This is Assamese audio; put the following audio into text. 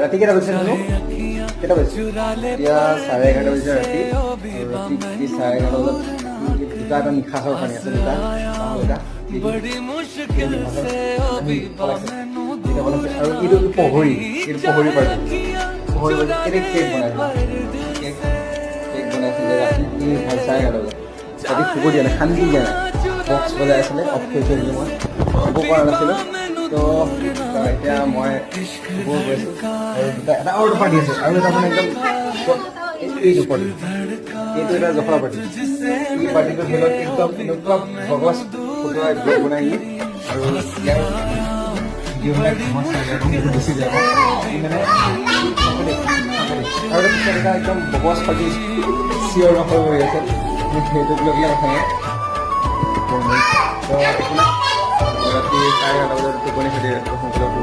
ৰাতি কেইটা বাজিছে জানো? কেইটা বাজিছে? এতিয়া 11:30 বাজিছে ৰাতি। ৰাতি 11:30 বজাত দুটা এটা নিশা খাব পানী আছে, দুটা আৰু এইটো পহৰি পাৰ্টি। পহৰি পাৰ্টি কেক বনাইছিলে ৰাতি 11:30 বজাত। ৰাতি শুব দিয়া নাই, শান্তি দিয়া নাই। বক্স বজাই আছিলে, অফ কৰি থৈ দিলোঁ মই, শুব পৰা নাছিলোঁ। তো এতিয়া মই শুব গৈছোঁ আৰু এটা পাৰ্টি আছে, আৰু এটা মানে একদম এইটো পাৰ্টি, এইটো এটা জখলা পাৰ্টি। এই পাৰ্টিটো ধৰি লওক একদম এনেকুৱা ভগৱাচ ফটোৱা ব্লগ বনাই নি আৰু ইয়াৰ ভিডিঅ'বিলাক গুচি যাব মানে। আৰু এটা একদম ভগৱাচ পাৰ্টি চিঞৰ হৈ হৈ আছে, সেইটো লৈ পেলাই কথা নাই। তো একো নাই, ৰাতি 11:30 বজাত টোপনি খেলি সোনকালে